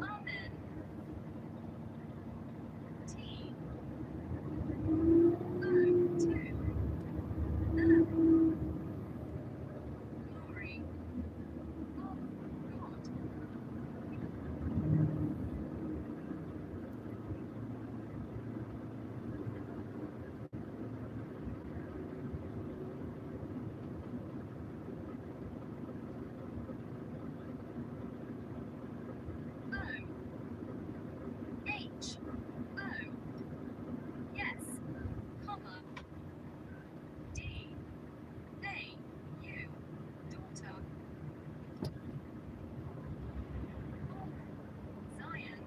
Amen. T. O. 2. Glory. Oh, God. O. H. O. Yes. Comma. D. They. You. Daughter. Of. Zion.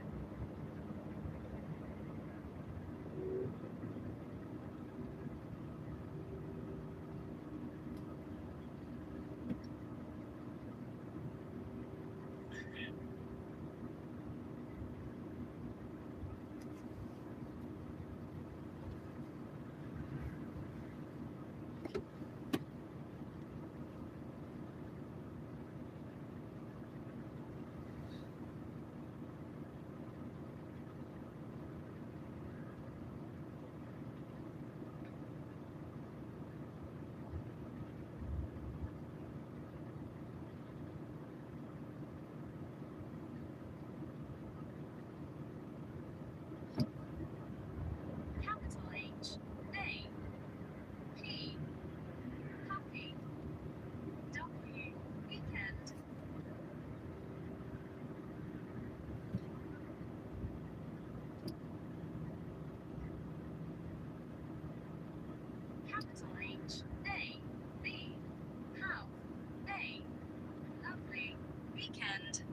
Capital H. A. P. Puppy. W. Weekend. Capital H. A. B. How. A. Lovely. Weekend.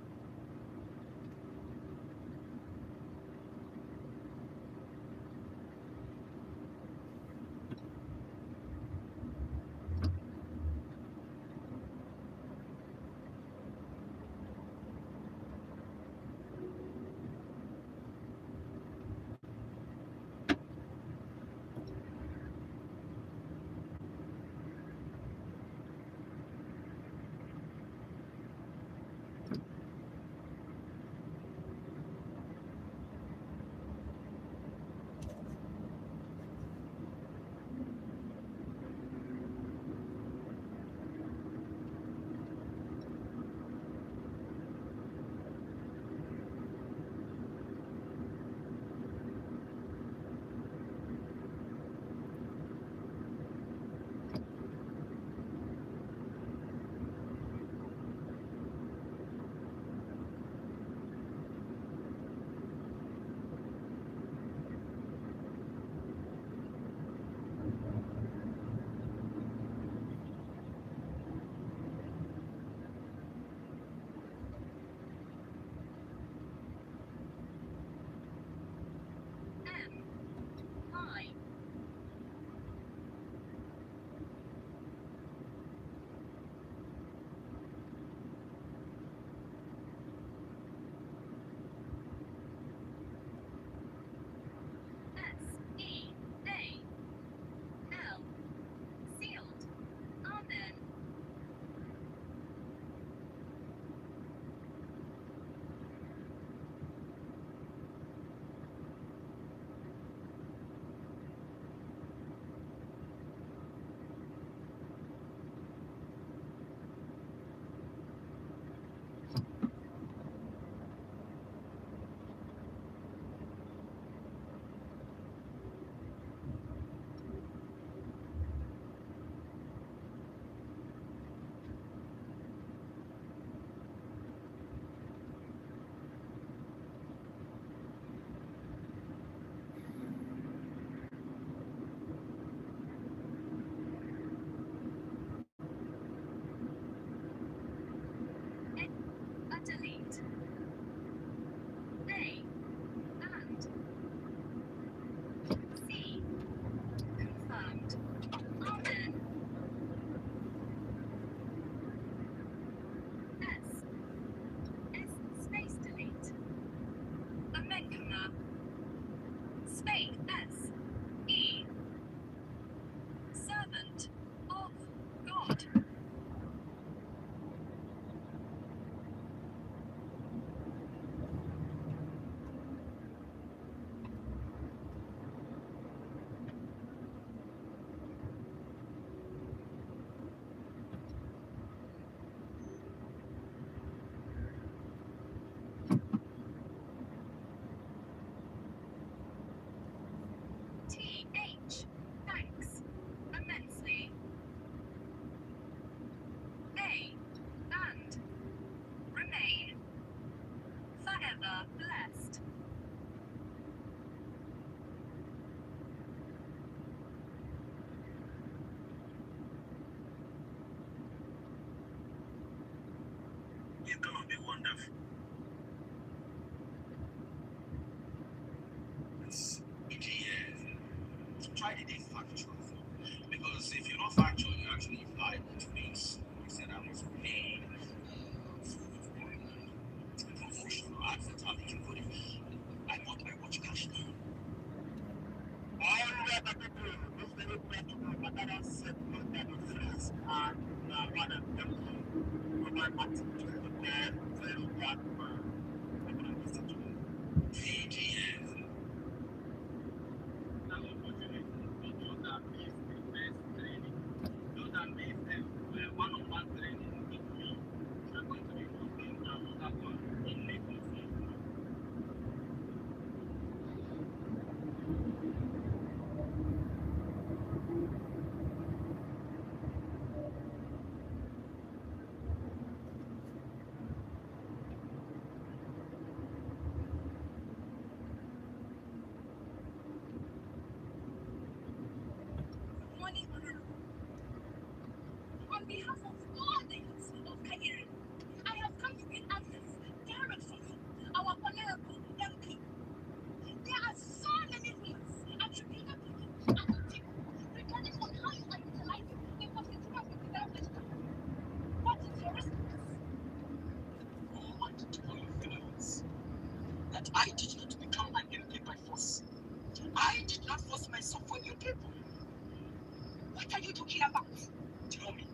because of warnings of Ekene. I have come to get answers direct from you, our honorable MP. There are so many things attributed to you and your team regarding on how you are utilizing the constitutional development plan. What is your response? I want to tell your fellows that I did not become an MP by force. I did not force myself on you people. What are you talking about? Tell me,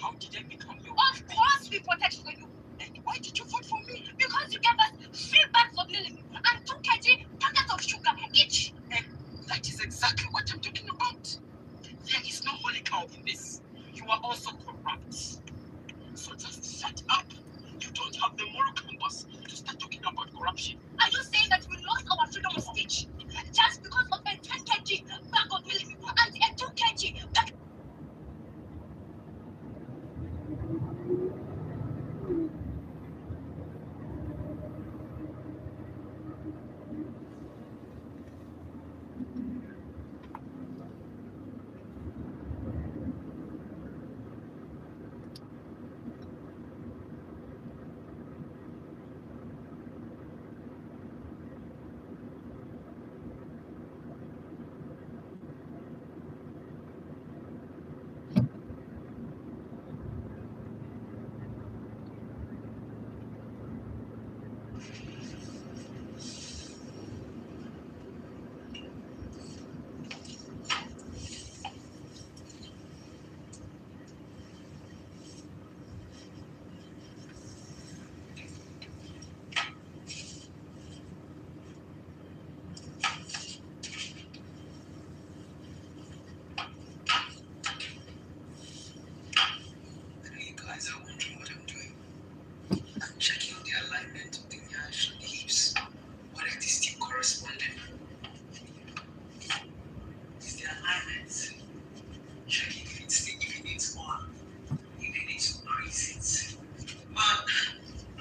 how did I become your Of MP? course we protect for you. And why did you vote for me? Because you gave us 3 bags of lily and 2 kg packets of sugar each. And that is exactly what I'm talking about. There is no holy cow in this. You are also corrupt. So just shut up. You don't have the moral compass to start talking about corruption. Are you saying that we lost our freedom of speech just because of a 10 kg bag of milk and a 2 kg bag? You guys are wondering what I'm doing. I'm checking the alignment of the Nyash and the hips. What are these still corresponding? Is the alignment. Checking if it needs more. If they need to increase it. But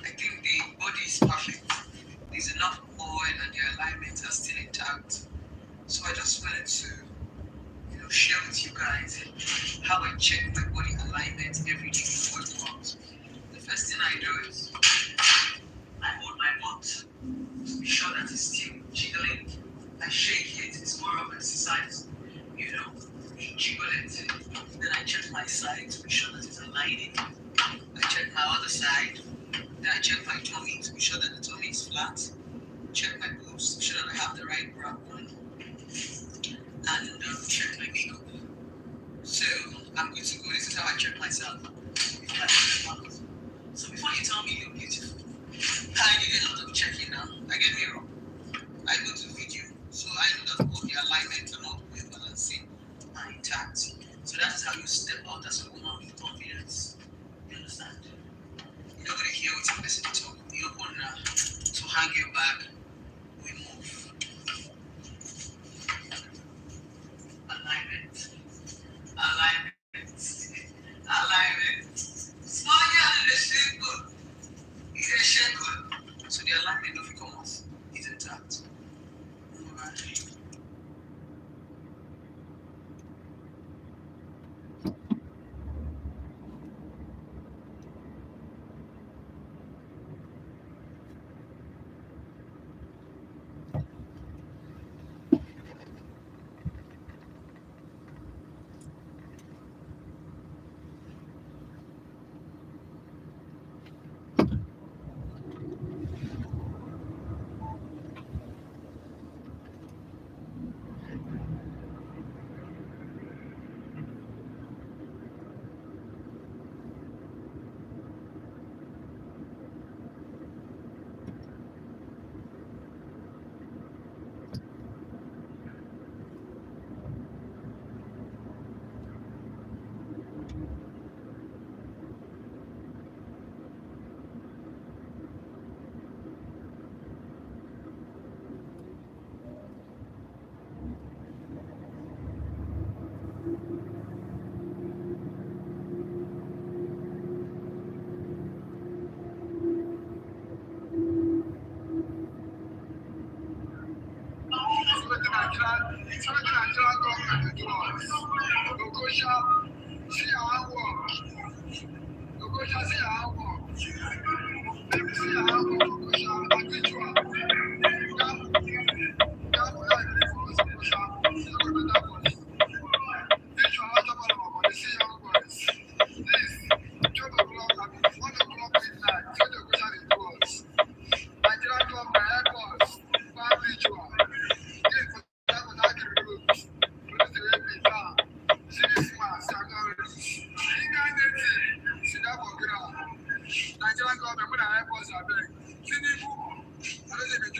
I think the body is perfect. There's enough oil and the alignments are still intact. So I just wanted to, share with you guys how I check my body alignment every day before I go out. The first thing I do is I hold my butt to be sure that it's still jiggling. I shake it, it's more of exercise, you jiggle it. Then I check my side to be sure that it's aligning. I check my other side. Then I check my tummy to be sure that the tummy is flat. Check my boobs to be sure that I have the right bra on. And check my makeup. So I'm good to go. This is how I check myself. Before I check my mouth. So before you tell me you're beautiful, I did a lot of checking now. I get me wrong. I go to video, so I know that all the alignment and all the way balancing are intact. So that is how you step out as a woman with confidence. You understand? You're not going to hear what a person talk. You're going to hang your bag. We move. Alignment. Alignment. Small girl is shape good. It's a shape good. So the alignment of your commas is intact. Alright.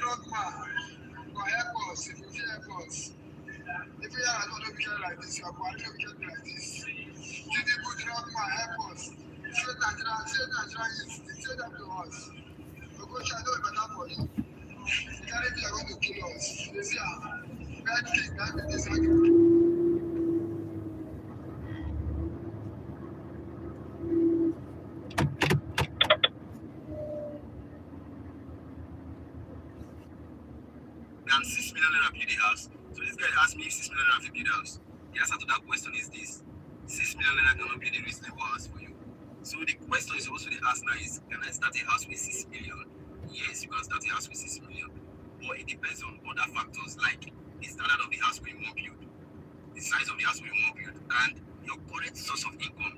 drugma for help us, if you fit help us. If you are not wicked like this, you are not wicked like this. Tinubu drugma help us. Say Nigeria is, say that to us. Because I know it's better for you. The carry they are going to kill us. They say, bad king, that is argument. And 6 million naira build a house. So this guy asked me if 6 million naira to build a house. The answer to that question is this: 6 million naira cannot build a reasonable house for you. So the question is supposed to be asked now is, can I start a house with 6 million? Yes, you can start a house with 6 million. But it depends on other factors like the standard of the house we want build, the size of the house we want build, and your current source of income.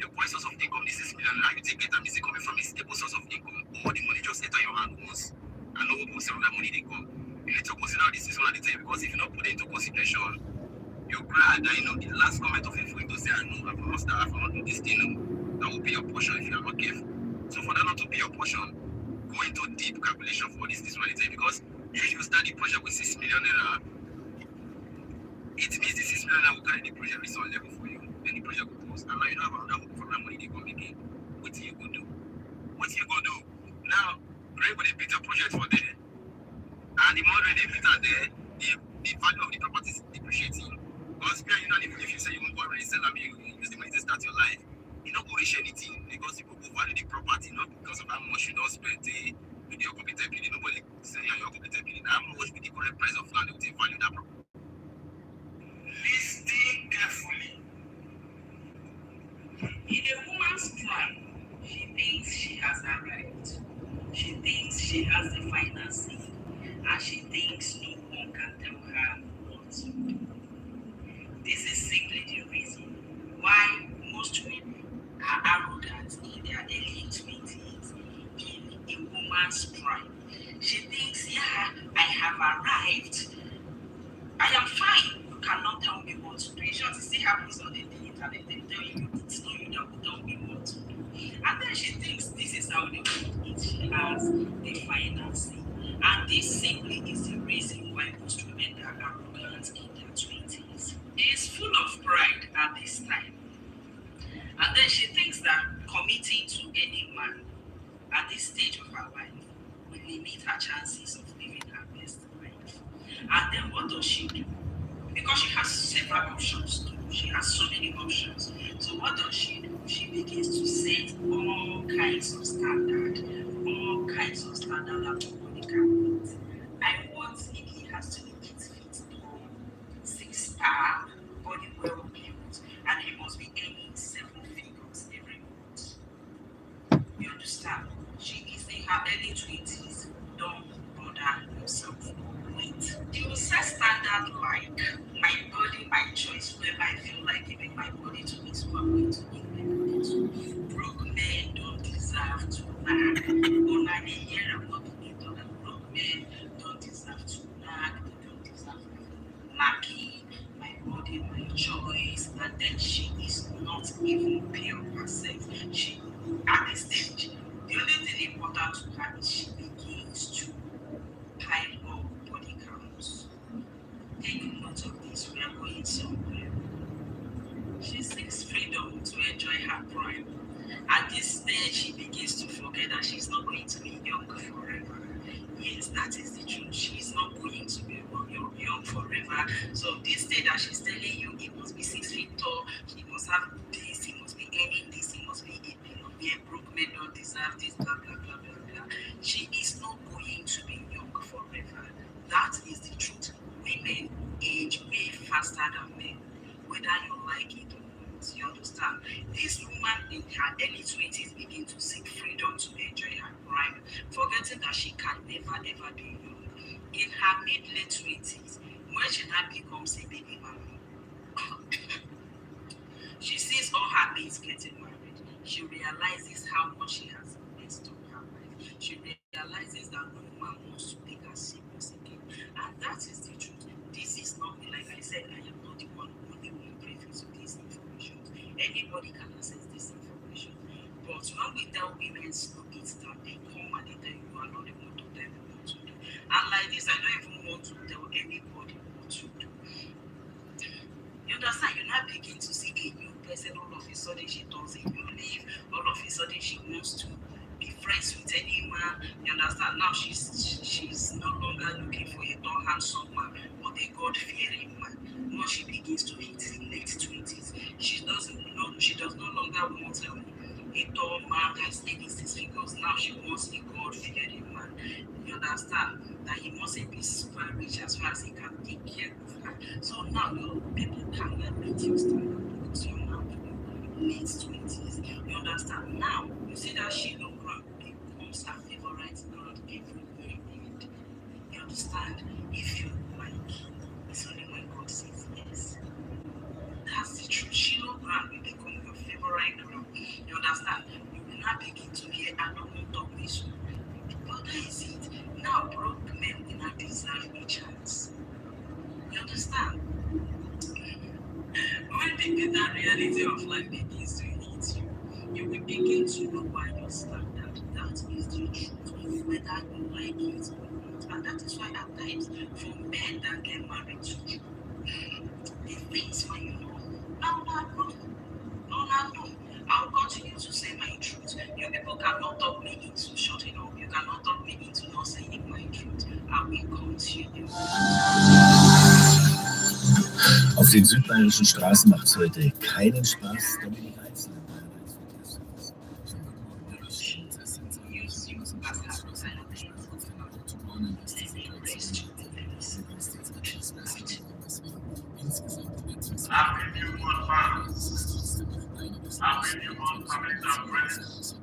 Your current source of income, the 6 million naira you take it, and is it coming from a stable source of income, or the money just enter your hand once and no one will that money they come? You need to consider this is one of the things, because if you not put it into consideration, you cry that the last comment of a fool to say, I know I've not start, I've not do this thing, that will be your portion if you are not careful. So for that not to be your portion, go into deep calculation for this one of the thing, because if you start the project with 6 million naira, it means the 6 million naira will carry the project reach some level for you. Then the project will close, and now you don't have another hope for that money they come again. What do you go do? What you go do? Now, pray with a bigger project for there. And the more they put out there, the value of the property is depreciating. Because if you say you won't go and resell them, you use the money to start your life, you don't go reach anything, because people will value the property not because of how much you don't spend with your computer bill. Nobody say your computer bill. How much with the correct price of land they will value that property. Listen carefully. In a woman's prime, she thinks she has arrived. She thinks she has the financing. And she thinks no one can tell her what to do. This is simply the reason why most women are arrogant in their early 20s, in a woman's prime. She thinks, yeah, I have arrived. I am fine. You cannot tell me what to do. It just still happens on the internet. They tell you it's not you that will tell me what to do. And then she thinks this is how they want it. She has the financing. And this simply is the reason why most women are arrogant in their 20s. She is full of pride at this time. And then she thinks that committing to any man at this stage of her life will limit her chances of living her best life. And then what does she do? Because she has several options. She has so many options. So what does she do? She begins to set all kinds of standards that nobody can meet. I want if he has to be 8 feet tall, 6 star, body well built, and he must be earning 7 figures every month. You understand? She is in her early 20s. Don't bother yourself. Wait. You set standard like my body, my choice, whoever I feel like giving my body to me, so I'm going to give my body to. Broke men don't deserve to nag. Don't nag a year, I'm not doing it. Broke men don't deserve to nag. They don't deserve nagging. My body, my choice. And then she is not even pure herself. She, at this stage, the only thing important to her is she begins to pile up body counts. Take note of this, we are going somewhere. She seeks freedom to enjoy her prime. At this stage, she begins to forget that she's not going to be young forever. Yes, that is the truth. She's not going to be young forever. So this stage that she's telling you, he must be 6 feet tall, he must have this, he must be earning this, he must be a billionaire, broke men don't deserve this, blah, blah, blah, blah, blah. She is not going to be young forever. That is the truth. Women age way faster than men, whether you like it or not. You understand? This woman in her early 20s begin to seek freedom to enjoy her prime, forgetting that she can never ever be young. In her mid-late 20s, when she now becomes a baby mama, she sees all her mates getting married. She realizes how much she has messed up her life. She realizes that no man wants to take her serious again. And that is the truth. This is not me. Like I said, I am not the one only one privy to these information. Anybody can access this information. But when we tell women slow it down, they come and they tell you are not the one to tell you what to do. And like this, I don't even want to tell anybody what to do. You understand? You now begin to see a new person. All of a sudden, she does a new leave. All of a sudden, she wants to be friends with any man. You understand? Now she's no longer looking for a tall, handsome man, but a God-fearing man. Once she begins to hit the late 20s, she does no longer want a tall man that's taking 6 figures. Now she wants a God-fearing man. You understand? That he mustn't be super rich as far as he can take care of her. So now your people cannot meet your standard because you're now late 20s. You understand? Now you see that Shiloh grant becomes her favorite grant every year. You understand? If you like, it's only when God says yes. That's the truth. Shiloh grant will become your favorite grant. You understand? You will not begin to hear, I don't want to talk this one. But that is it. Now broke men will not deserve a chance. You understand? When the bitter reality of life begins to hit you, you will begin to know why your standard. That is the truth, whether you like it or not. And that is why at times, for men that get married to you, the things when you know, no. I'll continue to say my truth. You people cannot talk me into shutting up. You cannot talk me into not saying my truth. I will continue. Auf den südbayerischen Straßen macht es heute keinen Spaß, da bin ich einzeln. Happy New Month, fans. Happy New Month, families and friends.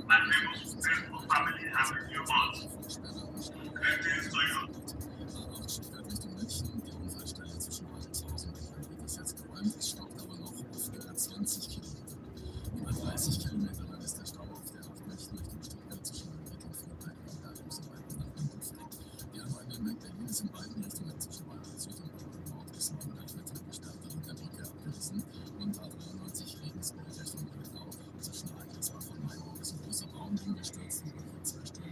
My famous faithful family, Happy New Month. Greetings to you. Es stockt aber noch auf über 20 Kilometer. Über 30 Kilometer lang ist der Stau auf der Hauptmilch Richtung Stuttgart zwischen Lübeck und Friedberg und Datum so weit nach Winkelfeld. Die A9 in Berlin ist in beiden Richtungen zwischen Bayern Süd und Bayern Nord bis zum Nachmittag gestartet und der Brücke abgerissen. Und A93 Regensburg Richtung Lübeck zwischen Eidesach und Mainburg ist ein großer Baum hingestürzt und wurde 2 Stunden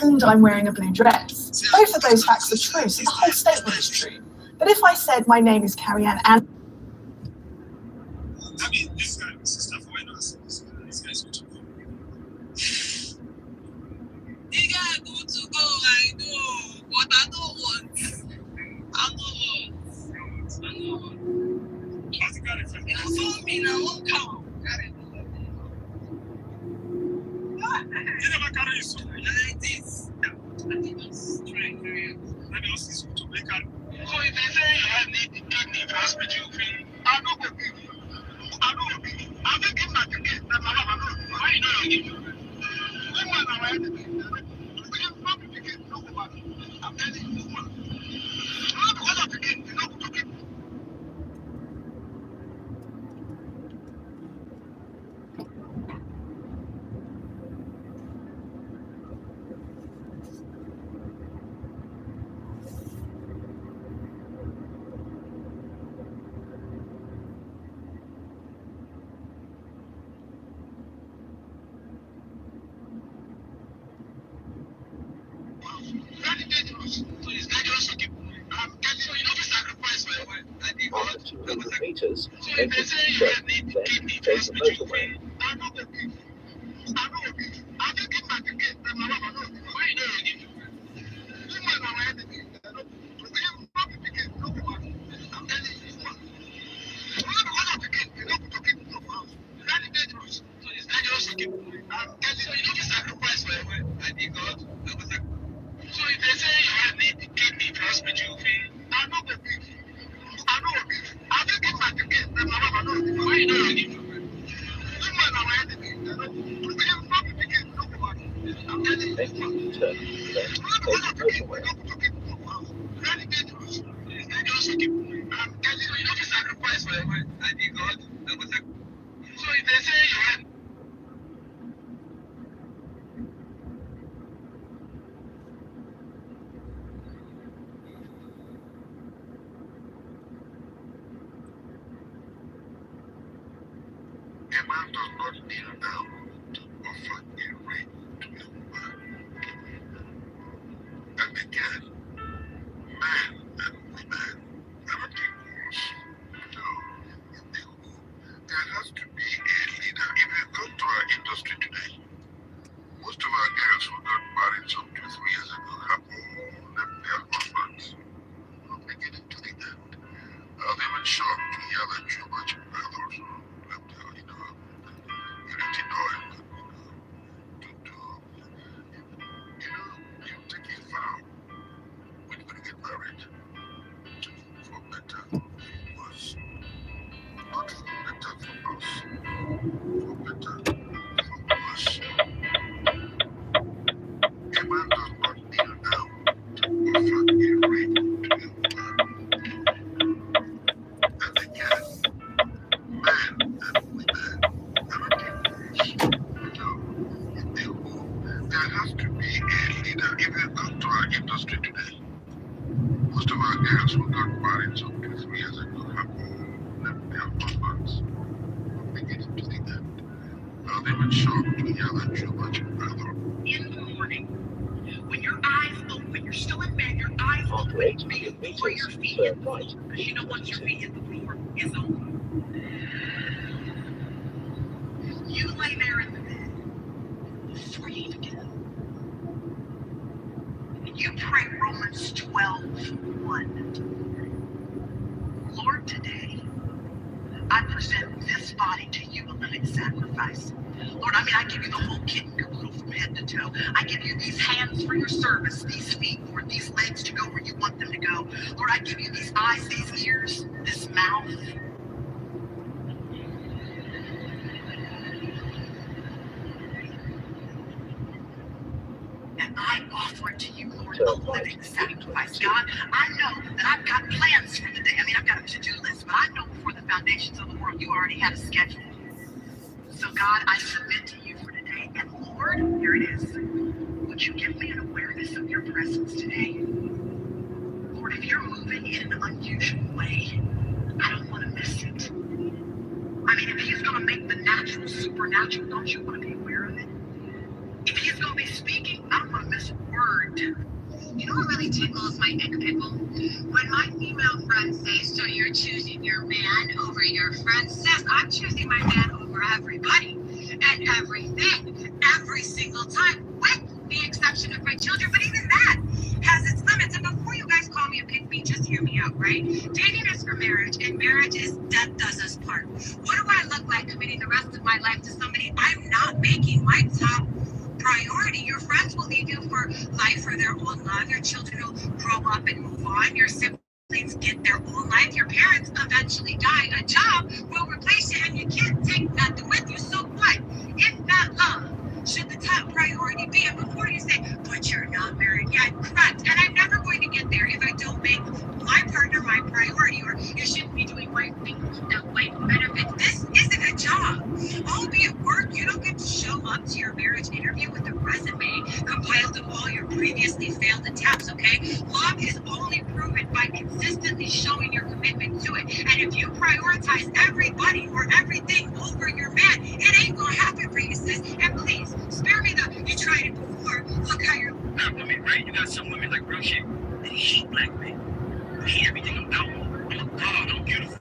And I'm wearing a blue dress. Both of those facts are true, so the whole statement is true. But if I said my name is Carrie-Anne and... I mean, this guy, sister, for when I said this guy's good to go. The guy good to go, I know, but I don't want. I don't want. What's the guy from? Inform me now, won't come. You never carry you so like this. I think that's trying to. Maybe also is to make her. So if they say I need the kidney for hospital fee, I don't go give you. I don't give you. I think if I can get that, I don't know. Why you don't give you? When man are anything, we have not to get no money. I'm telling you, no money. Not because of the kid, you know, to get. Very dangerous. So it's dangerous to keep. I'm telling you, you know, to sacrifice my wife. After 200 meters, So if enter they the say you truck, need then kidney take the hospital motorway. fee, I'm not going to give you. I'm not going to give you. I think if I can get them, I'm not going to give you. Why you don't give you? You man are anything. We have not to get no money. I'm telling you, this one. Not because of the kid, you know, to keep no house. Very dangerous. So it's dangerous to keep. I'm hospital fee. I know the beef. I know the beef. I just give my ticket. Why you don't give your friend? This man are my enemy. I'm telling you. Then turn left, take motorway. Very dangerous. Dangerous people. I'm telling you, you don't sacrifice for your wife. I did God. So if they say you have a man does not kneel down to offer a ring to a woman. And again, men and women are not equals. No, there has to be a leader. If you go to our industry today, most of our girls who got married some 2-3 years ago have all left their husbands. We're beginning to the end. I was even shocked to hear that so much brothers left their, irritating oil, you take a vow when you're going to get married for better, for worse. Not for better for us, for better for worse. A man does not kneel down to offer a ring to a woman. And again, men and women are not equals. No, there has to be a leader. If you go to our industry today, most of our girls who got married some 2-3 years ago have all left their husbands. We're beginning to the end. I was even shocked to hear that so much brother. In the morning, when your eyes open, you're still in bed, your eyes After open, 800 before your meters, feet turn hit the right. floor. Because you know once your feet hit the floor, it's over. You lay there in the bed before you even get up. And you pray Romans 12:1. Lord, today, I present this body to you a living sacrifice. Lord, I give you the whole kit and caboodle from head to toe. I give you these hands for your service, these feet, Lord, these legs to go where you want them to go. Lord, I give you these eyes, these ears, this mouth. And I offer it to you, Lord, a living sacrifice. God, I know that I've got plans for the day. I've got a to-do list, but I know before the foundations of the world, you already had a schedule. So God, I submit to you for today. And Lord, here it is. Would you give me an awareness of your presence today? Lord, if you're moving in an unusual way, I don't want to miss it. If he's going to make the natural supernatural, don't you want to be aware of it? If he's going to be speaking, I don't want to miss a word. You know what really tickles my neck, pickle? When my female friends say, so you're choosing your man over your friend, sis, I'm choosing my man over everybody and everything, every single time, with the exception of my children. But even that has its limits. And before you guys call me a pick-me, just hear me out, right? Dating is for marriage, and marriage is death does us part. What do I look like committing the rest of my life to somebody I'm not making my top priority? Your friends will leave you for life or their own love. Your children will grow up and move on. Your siblings get their own life. Your parents eventually die. A job will replace you, and you can't take nothing with you. So what? If not love, should the top priority be? And before you say, but you're not married yet, correct. And I'm never going to get there if I don't make my partner my priority, or you shouldn't be doing white things that white benefits. This isn't a job. Albeit work, you don't get to show up to your marriage interview with a resume compiled of all your previously failed attempts, okay? Love is only proven by consistently showing your commitment to it. And if you prioritize everybody or everything over your man, it ain't gonna happen for you, sis. And please, spare me the, you tried it before, look how you're... Not women, right? You got some women like real shit. They hate black men. They hate everything about me. I'm a god, I'm beautiful.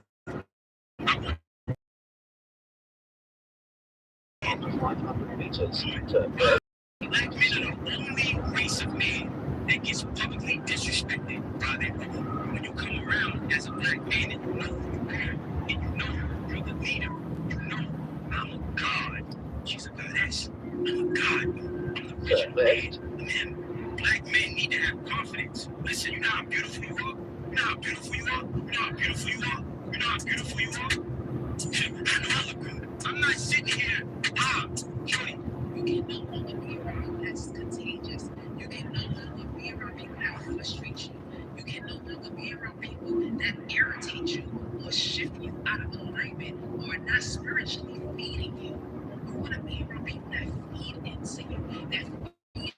I'm 500 meters, turn left. Black men are the only race of men that gets publicly disrespected by their women. When you come around as a black man and you know who you are, and you know you're the leader, you know I'm a god. She's a goddess. I'm a god. I'm the rich man. Man, black men need to have confidence. Listen, you know how beautiful you are? You know how beautiful you are? You know how beautiful you are? You know how beautiful you are? I know I look good. I'm not sitting here, Jody. You can no longer be around people that's contagious. You can no longer be around people that frustrate you. You can no longer be around people that irritate you or shift you out of alignment or not spiritually feeding you. You want to be around people that feed into you, that feed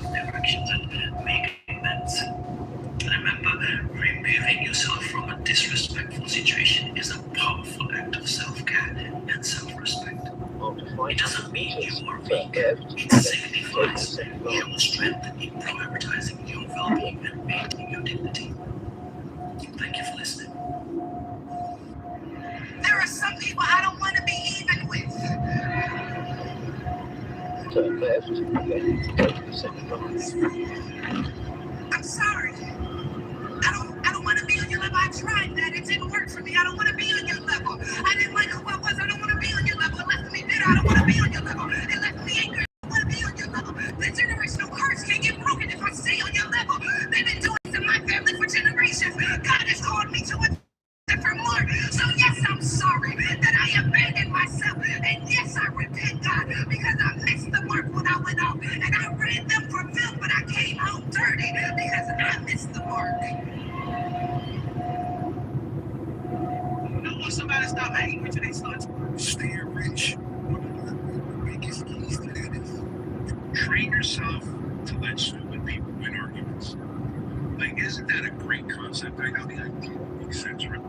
directions and make amends. Remember, removing yourself from a disrespectful situation is a powerful act of self-care and self-respect. After It 500 doesn't mean meters, you are turn weak. left, It then take signifies the second your line. strength in prioritizing your well-being and maintaining your dignity. Thank you for listening. There are some people I don't want to be even with. Turn left, then take the second line. I'm sorry. I don't want to be on your level. I tried that. It didn't work for me. I don't want to be on your level. I didn't like who I was. I don't want to be on your level. It left me bitter. I don't want to be on your level. It left me angry. I don't want to be on your level. The generational curse can't get broken if I stay on your level. They've been doing this in my family for generations. God has called me to a different mark. So yes, I'm sorry that I abandoned myself. And yes, I repent, God, because I missed the mark when I went out. And I ran them for filth, but I came home dirty because I missed the mark. You don't want somebody to stop angry till they start to stay rich. The biggest keys to that is train yourself to let stupid people win arguments. Like, isn't that a great concept? Like, how the idea makes sense, right?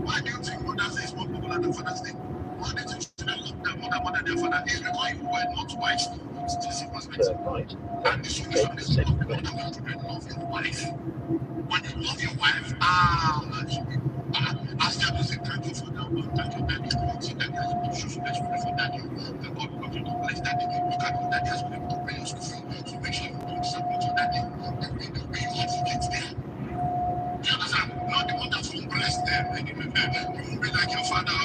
Why do you think Mother's Day is more popular than Father's Day? Why do you think children love their mother more than their father? It's because you were not wise to this perspective. Turn right, And the solution take the is not second more line. than your children love your wife. When you love your wife, ask them to say thank you for that one, thank you, daddy. See, daddy has been so let's pray for daddy. The God will continue to bless daddy. Look at what daddy has been able to pay your school fee. So make sure you don't disappoint your daddy. The way you advocate there. Do you understand? Not the one that won't bless them. You won't be like your father.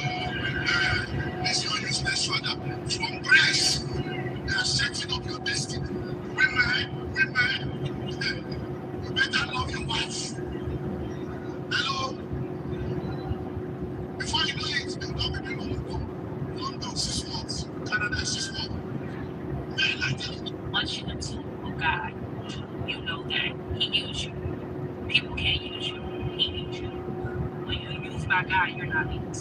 This your useless father. From grace, they are setting up your destiny. Women, you better love your wife. Hello? Before you know it, they'll not be London 6 months, Canada 6 months. Men like that. once you into God, you know that He used you. People can't use you. He used you. When you're used by God, you're not used.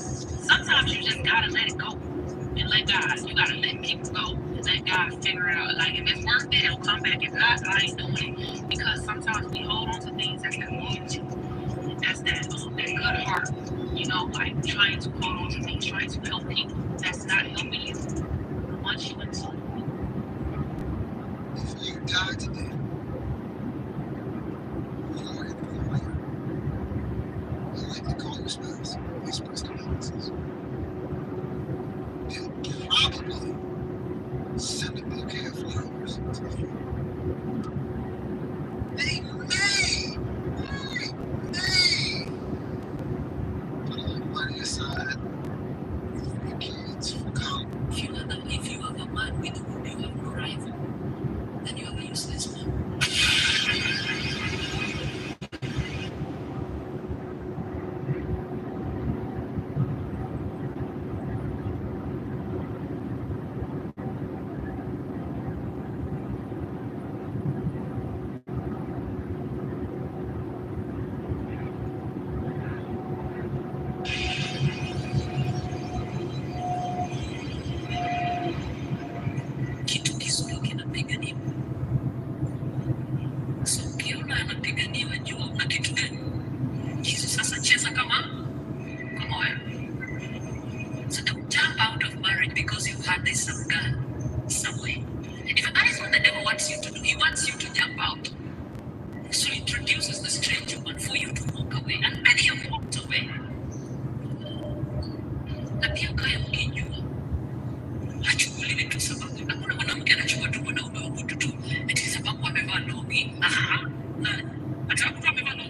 Sometimes you just gotta let it go and let God. You gotta let people go and let God figure it out. Like if it's worth it, it'll come back. If not, I ain't doing it. Because sometimes we hold on to things that's that loyalty, that's that good heart. You know, like trying to hold on to things, trying to help people. That's not helping you. Once you into If you die today, you are in the liar. You like to call your spouse, express condolences. They'll probably send a bouquet of flowers to the funeral. They may put a little money aside Atakuta ameona.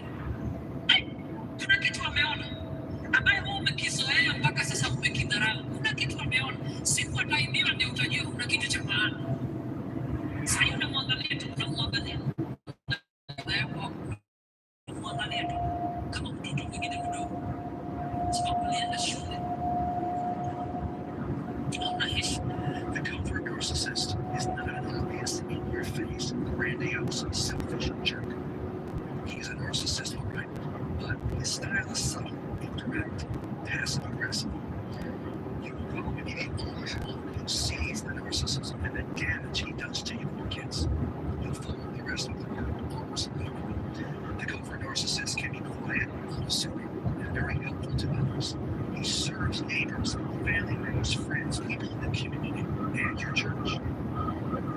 Kuna kitu ameona ambaye wewe umekizoea mpaka sasa umekidharau. Kuna kitu ameona. Siku ataimiwa ndio utajua kuna kitu cha maana. Sasa yule unamwangalia tu, unamwangalia. Unamwangalia tu kama mtoto mwingine mdogo. Sababu alienda shule. Una heshima. The covert narcissist is not an obvious, in-your-face, grandiose, selfish jerk. He's a narcissist, all right, but his style is subtle, indirect, passive-aggressive. You will go and be the only one who sees the narcissism and the damage he does to your kids. You'll follow the rest of the world almost immediately. The covert narcissist can be quiet, unassuming, and very helpful to others. He serves neighbors, family members, friends, people in the community, and your church.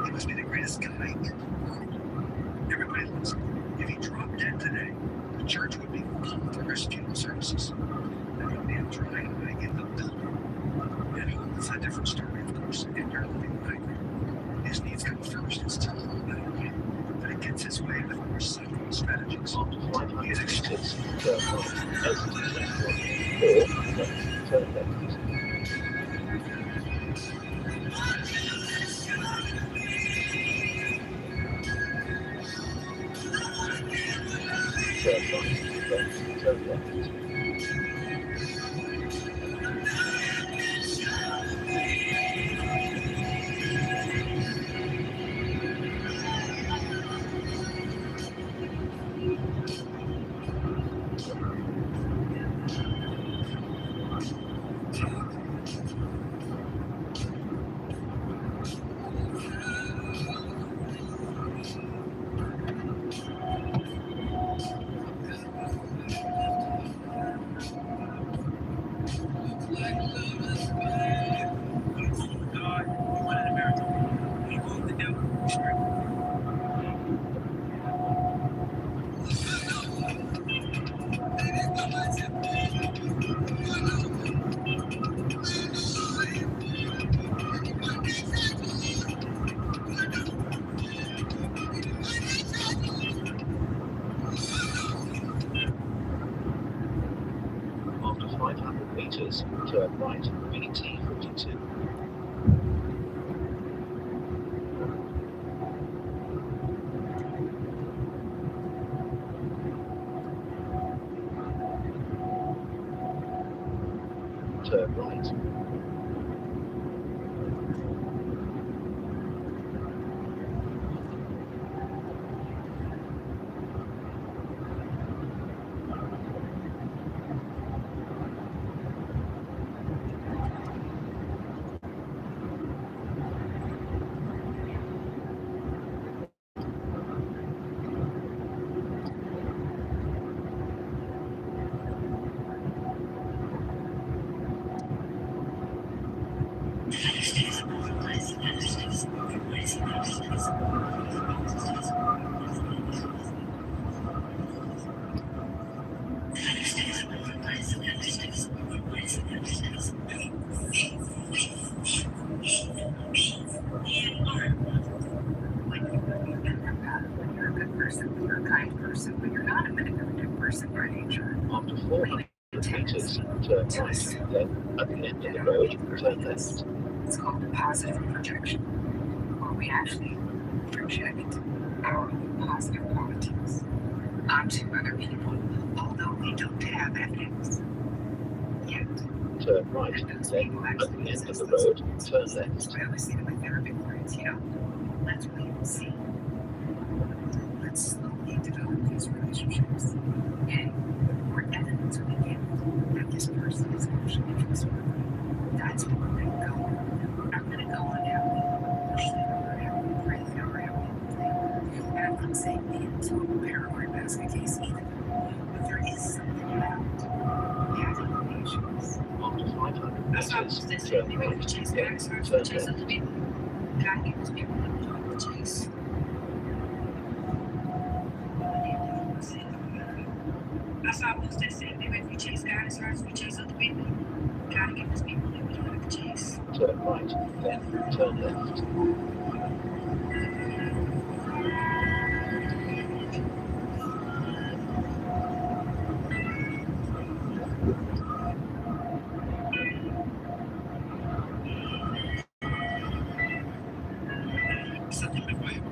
He must be the greatest guy in the world. Everybody loves him. If he dropped dead today, the church would be full for his funeral services. There would be a dry eye in the building. At home, it's a different story, of course, and you're living right there. His needs come first, it's still a little bit okay. But it gets his way with more subtle strategies. He is extensive. After 500 meters, turn right, BT52. Turn right. After 400 meters, turn right, then at the end of the road, turn left. It's called positive projection, where we actually project our positive qualities onto other people, although we don't have evidence yet. Turn right, then at the end of the road, turn left. I always say to my therapy clients, let's wait and see. Let's slowly develop these relationships. And the more evidence we get that this person is actually trustworthy, that's where we're going to go. We're not going to go on how we push them or how we pray them or how we think. And I'm not saying the into a paranoid basket case either. But there is something about having patience. After 500 That's why I meters, was just turn saying, right, chase then guys, turn chase left. other people. God gives people the chase. That's why I was just saying, maybe if we chase God as hard as we chase other people, God gives us people that we don't have to chase. Turn right, then turn left. September.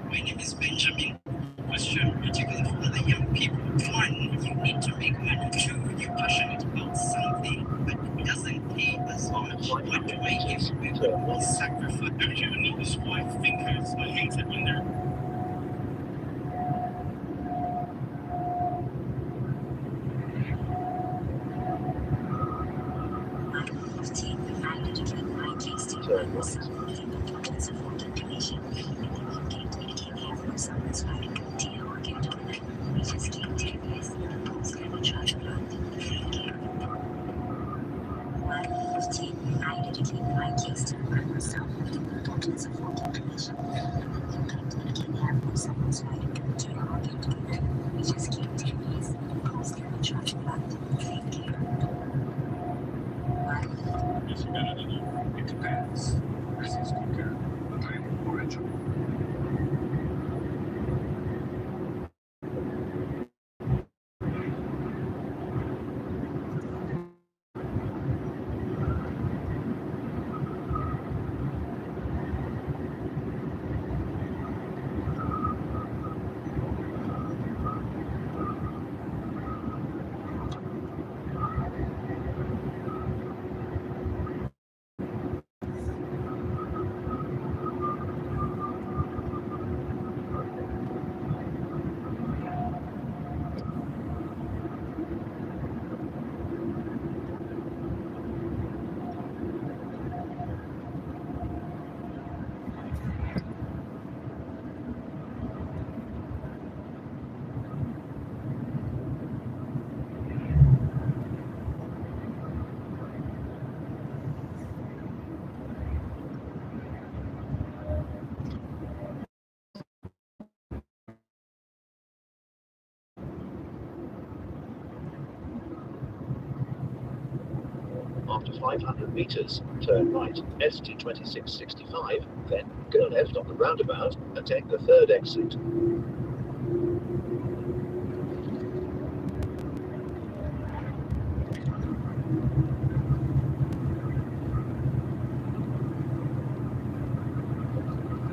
My name is Benjamin. Question, particularly for other young people. One, you need to make money. Two, you're passionate about something, but it doesn't pay as much. What do I give away? What sacrifice? Don't you notice why thinkers are hated when they're Turn right. If you got it, it depends. This is quicker, but I'm original. After 500 meters, turn right, ST2665, then go left on the roundabout and take the third exit.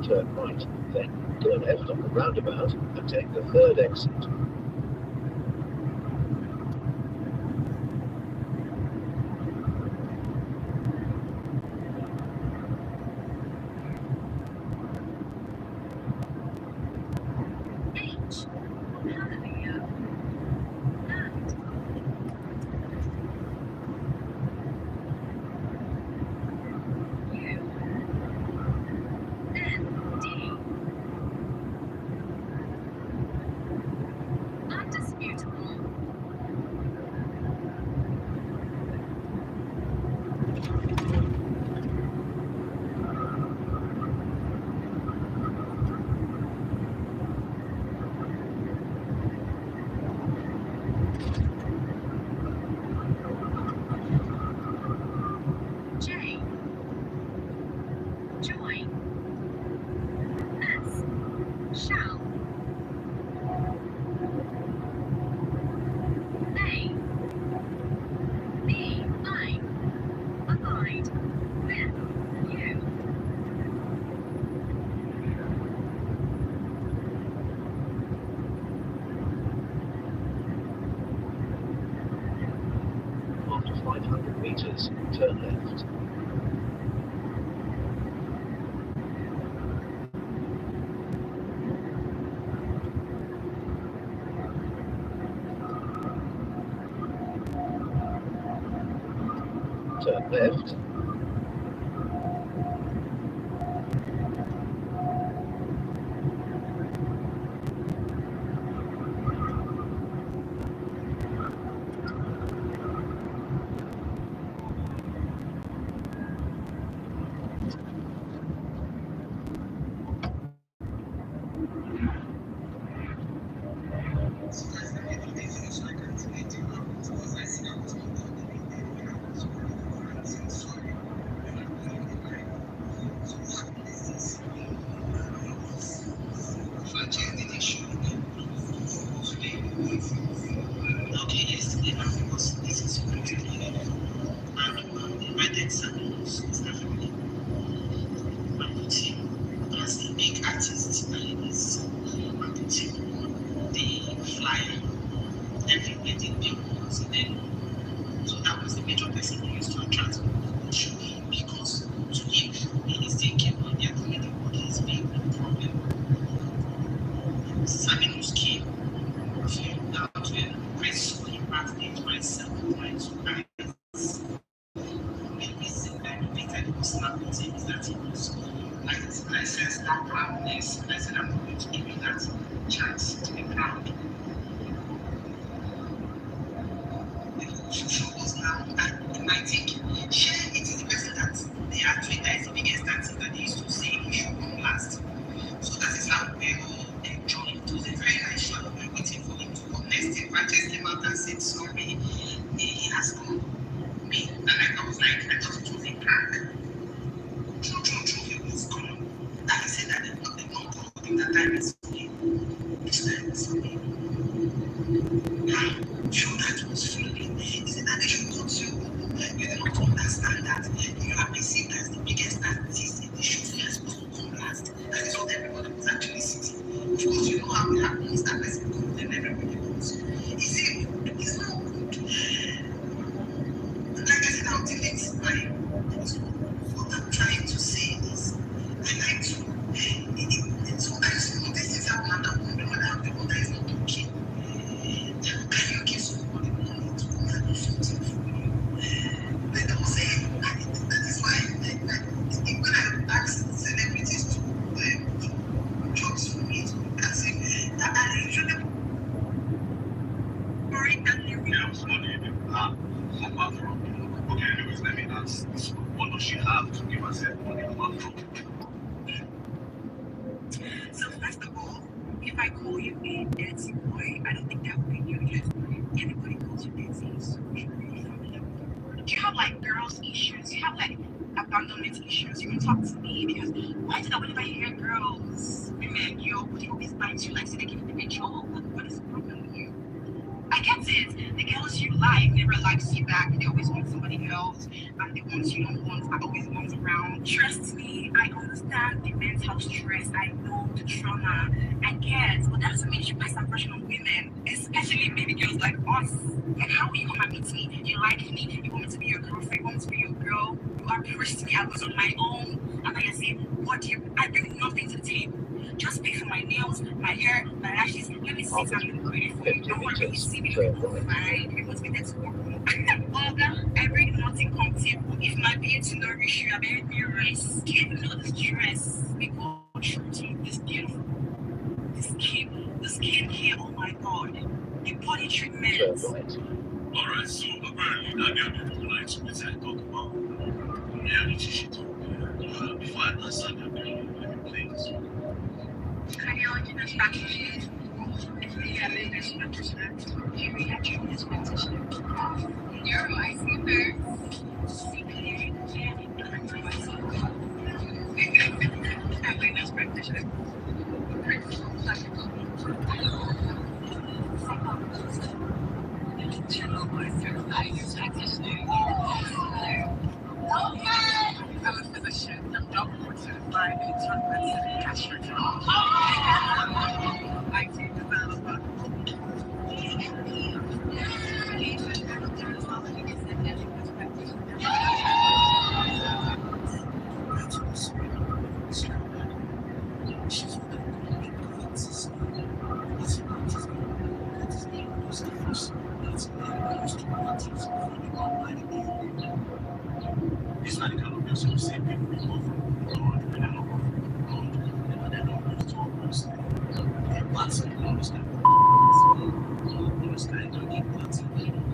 Turn right, then go left on the roundabout and take the third exit. After 500 meters, turn left. Turn left. Serving skin came down to a gracefully birthday myself, my two eyes. The reason I repeated was not is that it was I sensed that proudness, and I said I'm going to give you that chance to be proud. She was now, and I think share it is the person that they are doing that is the biggest that they used to say you should come last. So that is how we all enjoy. It was a very nice show. We were waiting for him to come next day. I just came out and said sorry. He has come. Me. And I was like, I thought it was a prank. True, he was gone. And he said that the not told him that time is for him. This time is for me. Sure, that was feeling. He said that they should not you. You do not understand that you are perceived as the biggest artist in the show. So you are supposed to come last. That is what everybody was actually sitting. Of course, you know how it happens. That person comes and everybody goes. He said, it's not good. Like I said, I'll delete my post. What I'm trying to say is, I like to. Sometimes this is how another woman, when the mother is not okay. Can you give somebody money to come and do something for you? They don't say, that is why when I ask celebrities to do jobs for me, I say, that I usually worry that they will. Yeah, it's money. Apart from, okay, anyways, let me ask this one. What does she have to give herself money apart from? So first of all, if I call you a dirty boy, I don't think that would be you because everybody calls you dirty. So do you have like girls issues? Do you have like abandonment issues? You can talk to me because why is it that whenever you hear girls, women, your body always bites you like so they give you a job? What is the problem with you? I get it. The girls you like never likes you back. They always want somebody else, and the ones you don't want are always ones around. Trust me, I understand the mental stress. I know the trauma. I get, but that doesn't mean you pass that pressure on women, especially baby girls like us. Like, how will you come and meet me? You like me? You want me to be your girlfriend? You want me to be your girl? You approached me. I was on my own, and I say, what do you? I bring nothing to the table. Just pay for my nails, my hair, my lashes. Let me see if I'm ready for you. Don't worry, you see me fine. You want me there to work. I bring nothing comfortable. If my beauty nourish you, I beg you rest. You even know the stress we go through to this beautiful. The skin here, oh my god. The body treatment. Alright, so apparently that girl didn't like to meet and talk about reality she told me. Before I answer the girl, please. Can you imagine a strategy? If we have a strategy, you react to this strategy. You're my super. I think that's practitioner. I'm a physician. I'm doctor certified in internal medicine. I do develop It's not the kind of person who say people go from God, and then over from God, and then over to understand. Lots of understand. Understand to get party.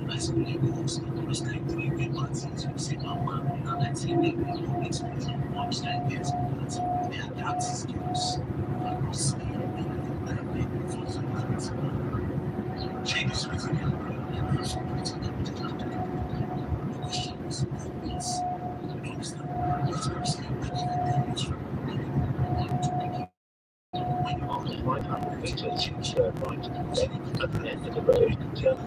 Basically, goes understand to get parties. You see, my mom, now that's it. They don't expect you to understand this. They have got skills. Changes with you. After 500 meters, turn right. Then, at the end of the road, turn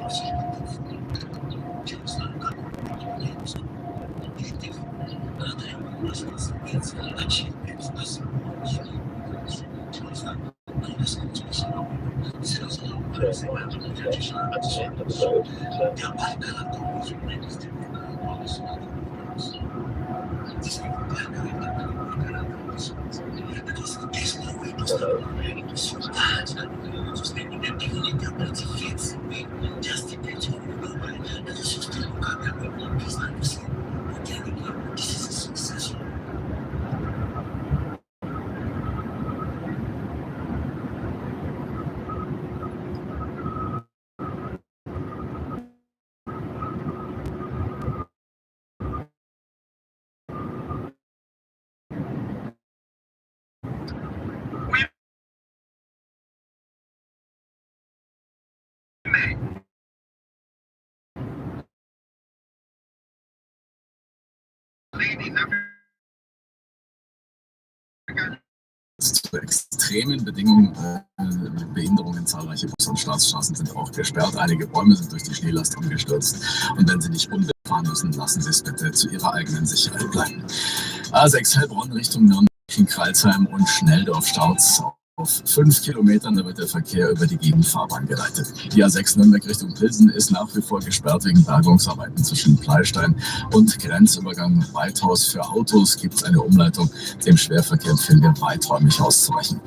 Zu extremen Bedingungen, Behinderungen, zahlreiche Bus- und Staatsstraßen sind auch gesperrt. Einige Bäume sind durch die Schneelast umgestürzt. Und wenn Sie nicht unbedingt fahren müssen, lassen Sie es bitte zu Ihrer eigenen Sicherheit bleiben. A6 Heilbronn Richtung Nürnberg, Kreilsheim und Schnelldorf Stauz. Auf 5 Kilometern, da wird der Verkehr über die Gegenfahrbahn geleitet. Die A6 Nürnberg Richtung Pilsen ist nach wie vor gesperrt wegen Bergungsarbeiten zwischen Pleistein und Grenzübergang Weithaus. Für Autos gibt es eine Umleitung. Dem Schwerverkehr empfehlen wir weiträumig auszuweichen.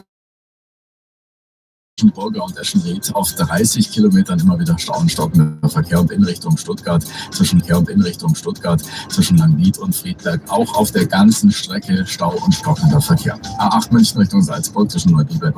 Burger und Eschenried auf 30 Kilometern immer wieder Stau und stockender Verkehr und in Richtung Stuttgart, zwischen Langwied und Friedberg. Auch auf der ganzen Strecke Stau und stockender Verkehr. A8 München Richtung Salzburg zwischen Neubiberg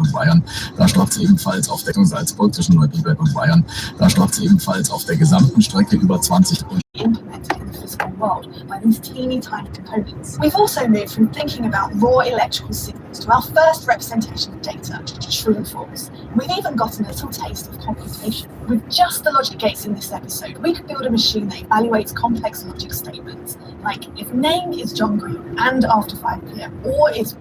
und Bayern. Da stockt es ebenfalls auf der gesamten Strecke über 20 implemented in the physical world by these teeny tiny components. We've also moved from thinking about raw electrical signals to our first representation of data, true and false. We've even gotten a little taste of computation. With just the logic gates in this episode, we could build a machine that evaluates complex logic statements, like if name is John Green and after 5 p.m, or if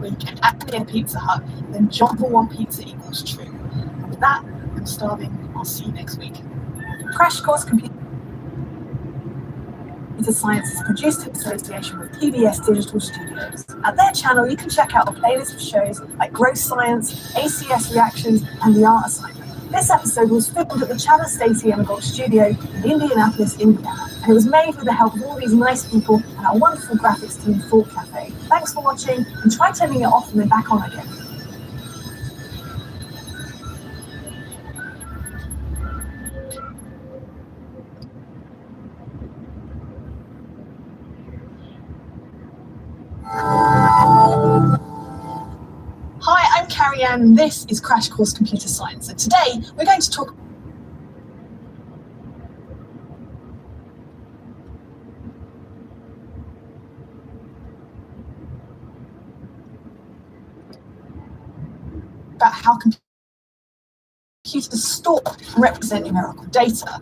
weekend at the Pizza Hut, then John for one pizza equals true. And with that, I'm starving. I'll see you next week. Crash Course Computer Science is produced in association with PBS Digital Studios. At their channel, you can check out a playlist of shows like Gross Science, ACS Reactions, and The Art Assignment. This episode was filmed at the Channel Stacey Emigold Studio in Indianapolis, Indiana, and it was made with the help of all these nice people and our wonderful graphics team, Thought Cafe. Thanks for watching, and try turning it off and then back on again. Hi, I'm Carrie Ann, and this is Crash Course Computer Science, and today we're going to talk about how computers store and represent numerical data.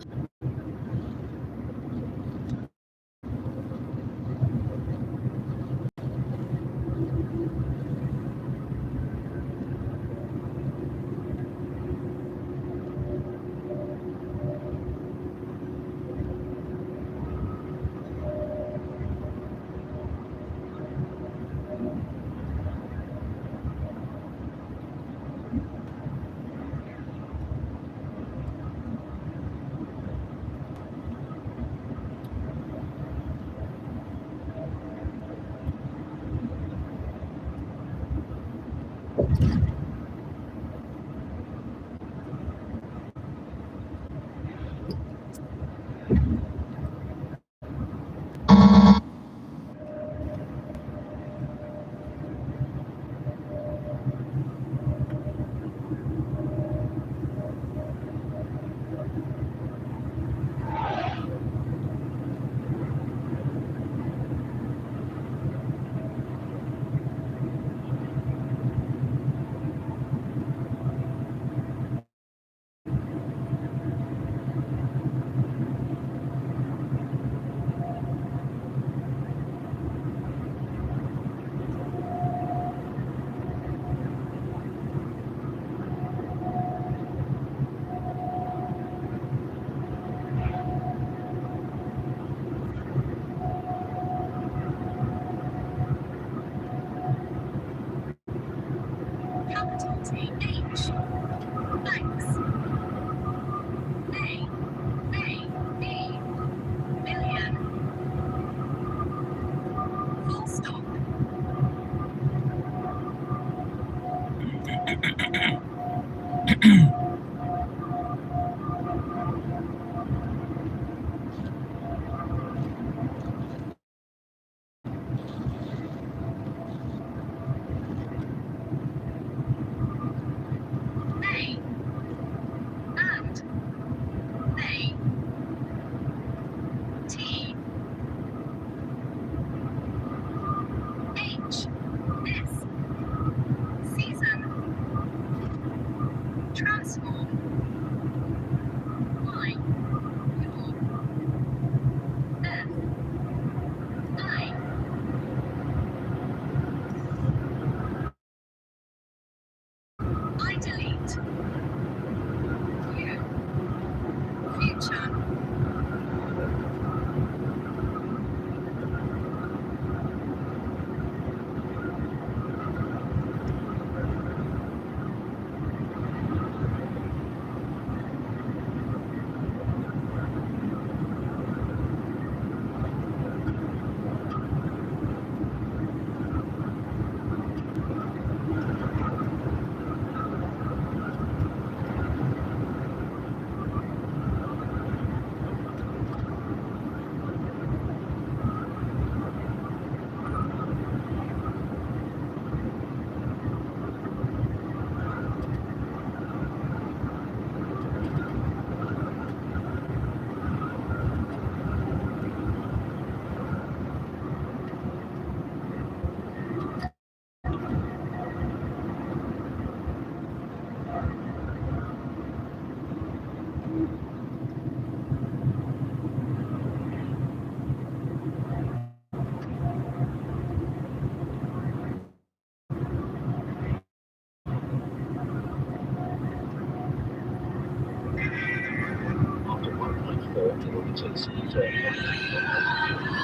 meters, turn right on Mountain View.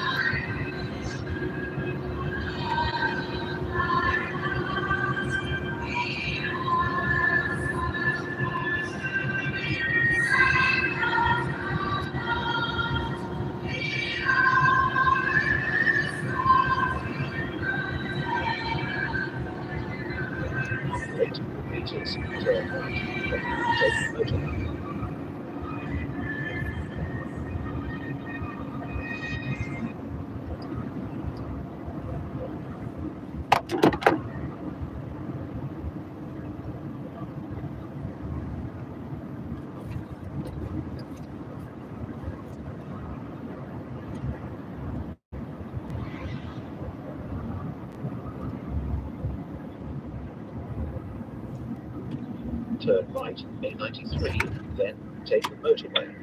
After 800 meters, turn right, then take the motorway. Turn right, A93, then take the motorway.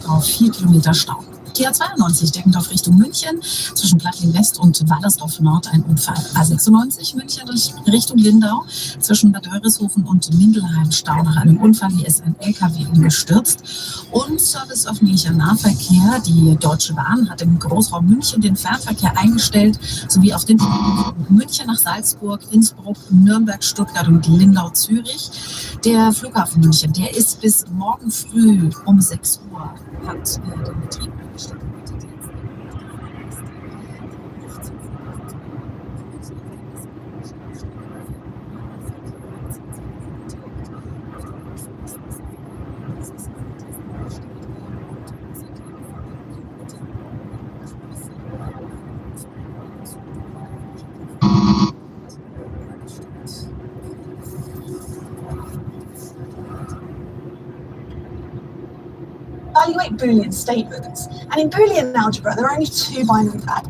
auf 4 Kilometer Stau. Die A92 deckend auf Richtung München, zwischen Plattling West und Wallersdorf Nord ein Unfall. A96 München Richtung Lindau, zwischen Bad Wörishofen und Mindelheim Stau nach einem Unfall. Hier ist ein LKW umgestürzt. Und Service öffentlicher Nahverkehr. Die Deutsche Bahn hat im Großraum München den Fernverkehr eingestellt, sowie auf den München nach Salzburg, Innsbruck, Nürnberg, Stuttgart und Lindau-Zürich. Der Flughafen München, der ist bis morgen früh um 6 Uhr hat den Betrieb eingestellt. Evaluate Boolean statements. And in Boolean algebra, there are only 2 binary values.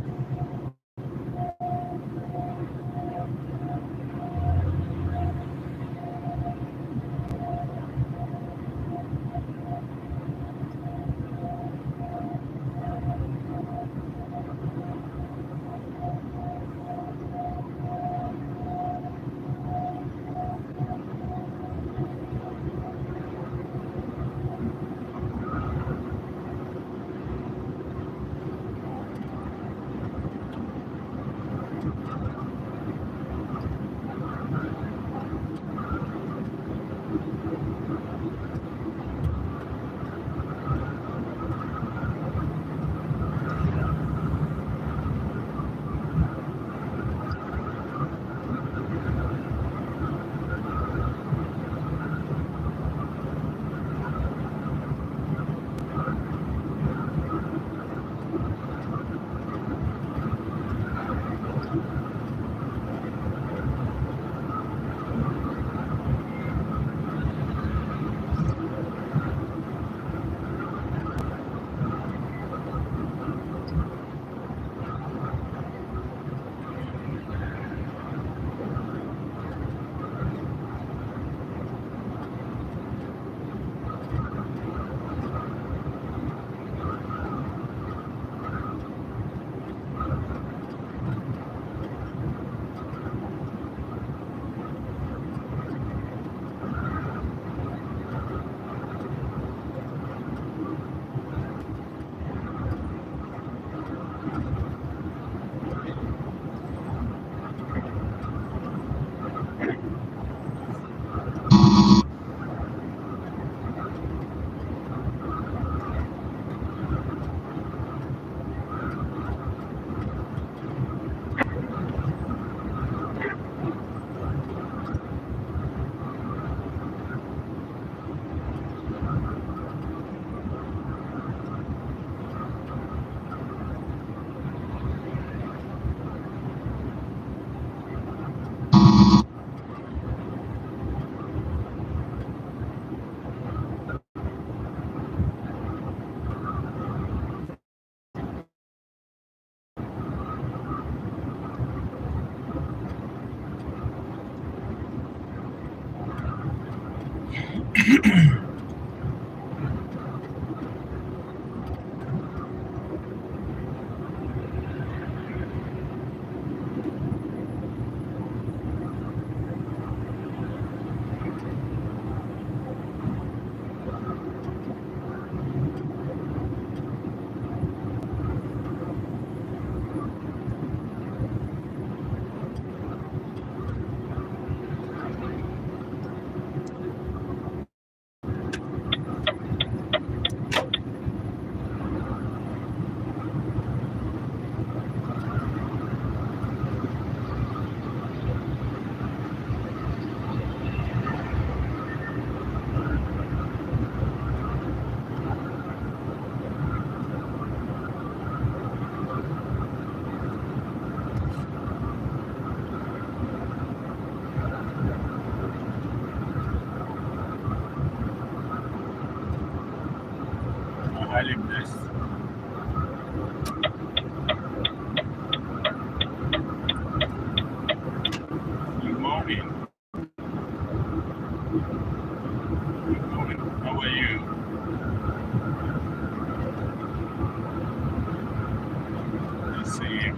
you.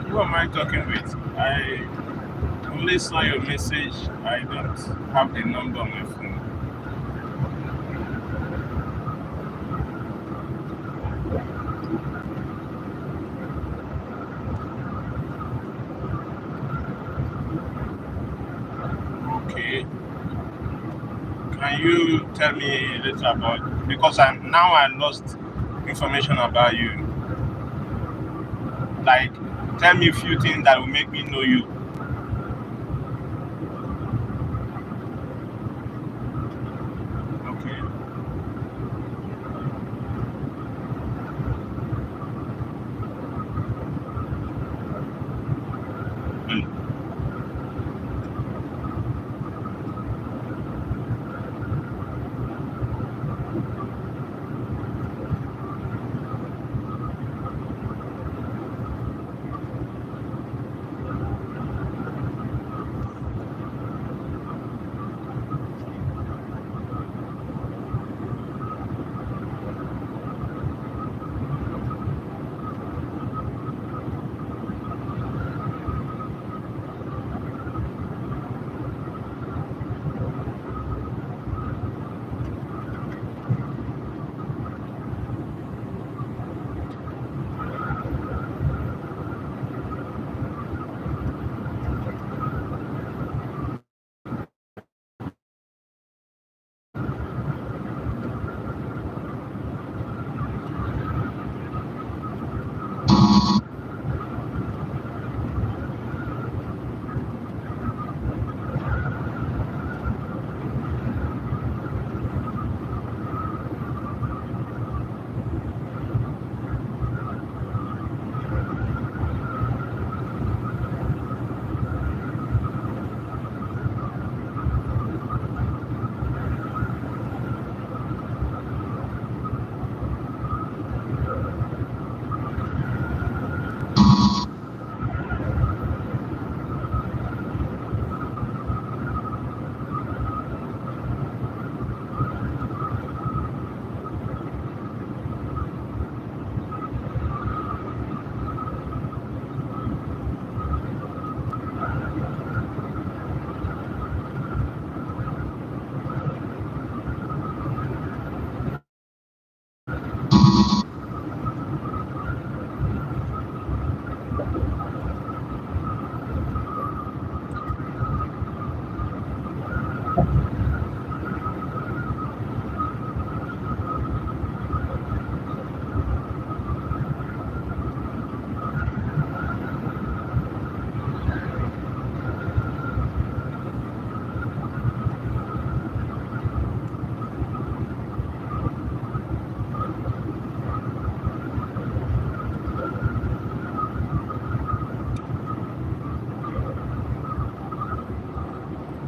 Who am I talking with? I only saw your message. I don't have the number on my phone. Okay. Can you tell me a little about, because I lost information about you. Like, tell me a few things that will make me know you. Okay. Mm.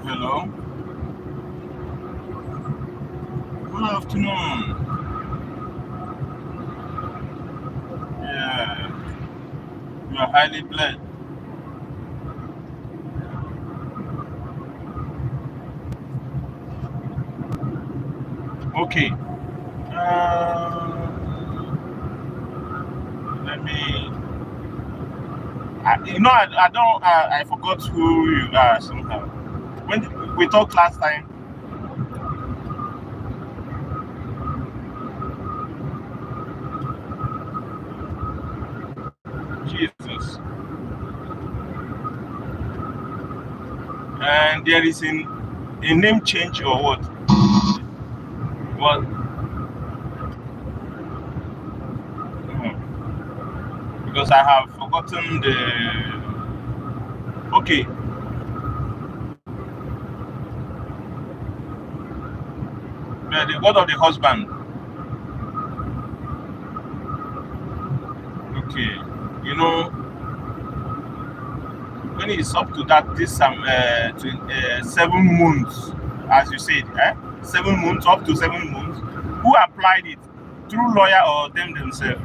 Hello. Good afternoon. Yeah, you are highly blessed. Okay. Let me. I don't. I forgot who you are somehow. When we talked last time. Jesus. And there is a name change or what? What? Because I have forgotten the. Okay. The word of the husband. Okay. You know, when it's up to that, this 7 months, as you said, 7 months, up to 7 months. Who applied it? Through lawyer or them themselves?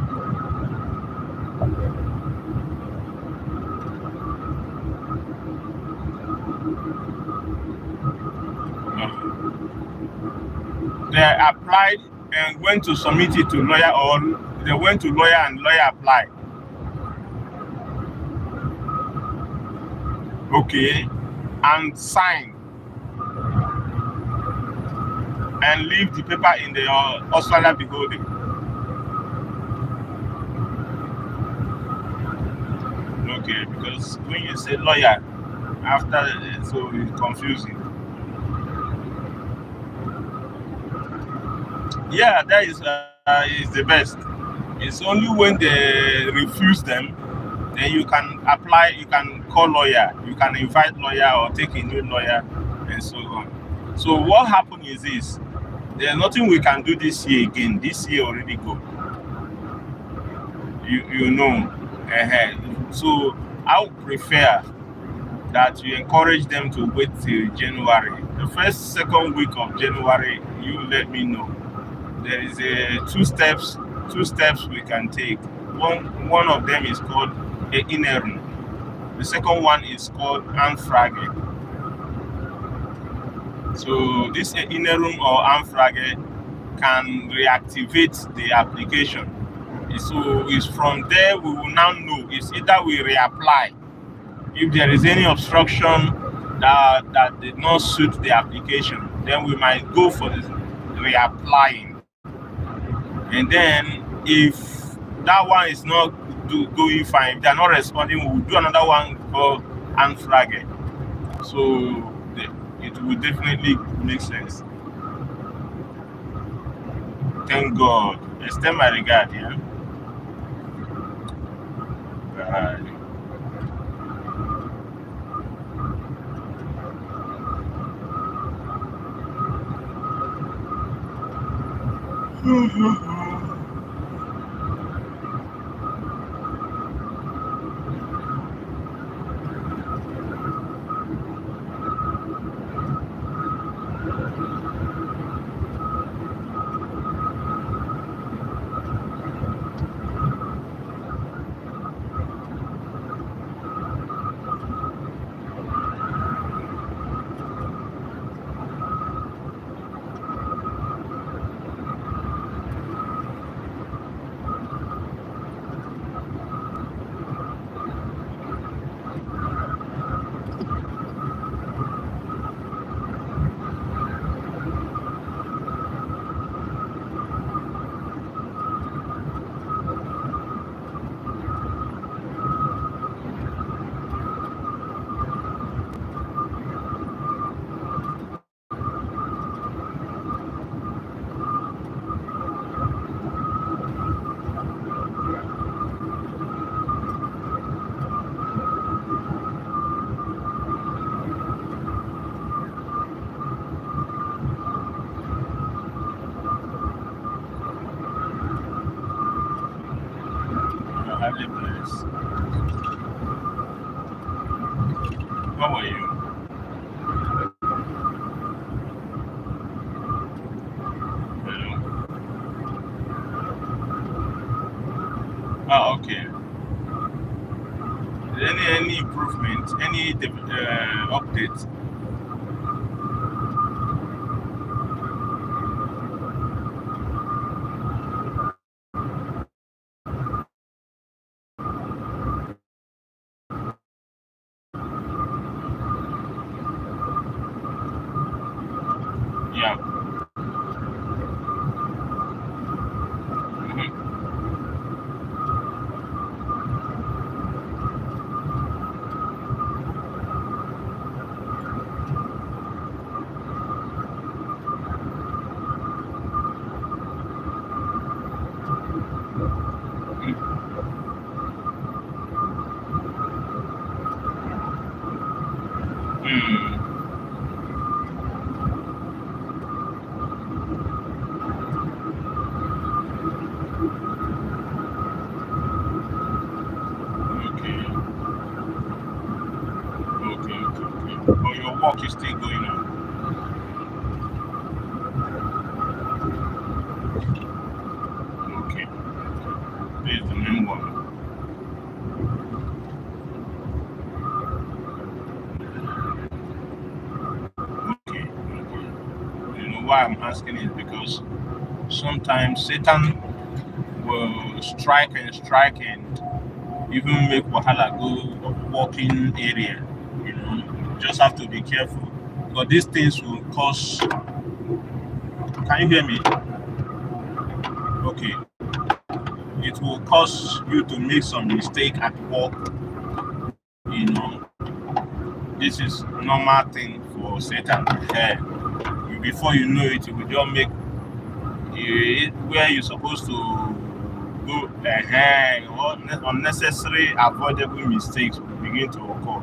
They applied and went to submit it to lawyer, or they went to lawyer and lawyer applied. Okay, and sign and leave the paper in the Australia beholding. Okay, because when you say lawyer, after so it's confusing. Yeah, that is the best. It's only when they refuse them, then you can apply. You can call lawyer. You can invite lawyer or take a new lawyer, and so on. So what happened is this: there's nothing we can do this year again. This year already go. You know. So I would prefer that you encourage them to wait till January. The first, second week of January, you let me know. There is two steps we can take. One of them is called Ekene. The second one is called Anfrage. So this Ekene or Anfrage can reactivate the application. So it's from there we will now know. It's either we reapply if there is any obstruction that did not suit the application, then we might go for this reapplying. And then if that one is not going fine, if they're not responding, we'll do another one called Anfrage. So it will definitely make sense. Thank God. Extend my regard, yeah. Bye. Highly blessed. How are you? Hello. Oh, okay. Any improvement? Any update? Yeah. Mhm. Mm. Okay. Okay. But your work is still going on. Okay. This is the main one. Okay. You know why I'm asking is because sometimes Satan will strike and even make Wahala go walking area, just have to be careful, because these things will cause. Can you hear me? Okay. It will cause you to make some mistake at work. You know, this is normal thing for Satan. Before you know it, you will just make where you're supposed to go unnecessary, avoidable mistakes will begin to occur.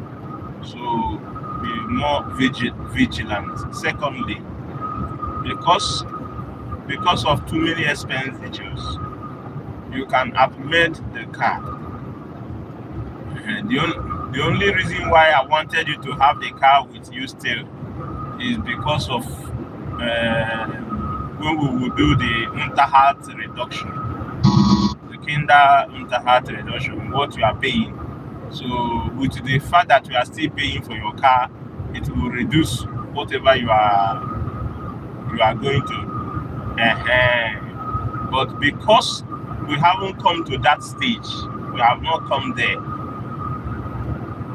So be more vigilant. Secondly, because of too many expenditures, you can upgrade the car. The only reason why I wanted you to have the car with you still is because of when we will do the Unterhalt reduction, the Kinder Unterhalt reduction, what you are paying. So with the fact that you are still paying for your car, it will reduce whatever you are going to. But because we haven't come to that stage, we have not come there,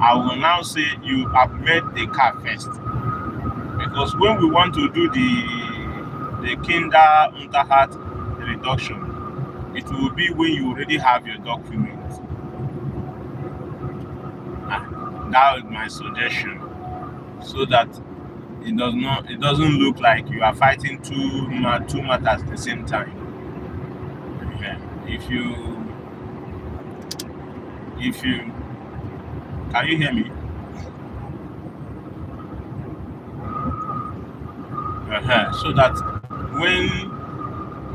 I will now say you upgrade the car first. Because when we want to do the Kinder Unterhalt reduction, it will be when you already have your documents. That is my suggestion, so that it doesn't look like you are fighting two matters at the same time. If you can you hear me? So that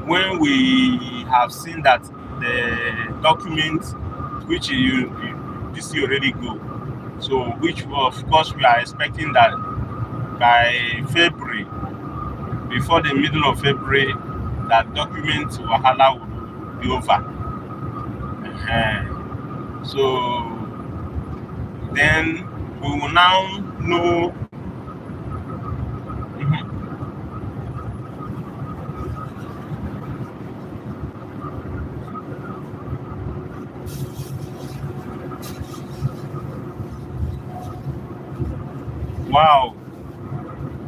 when we have seen that the document which this year already go, so which of course we are expecting that by February, before the middle of February, that document wahala will be over. So then we will now know. Wow,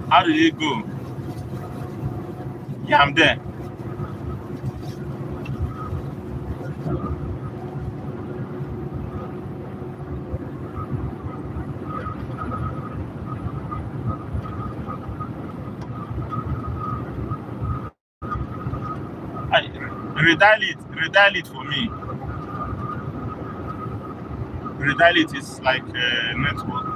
how did it go? Yeah, I'm there. Redial it for me. Redial it is like network.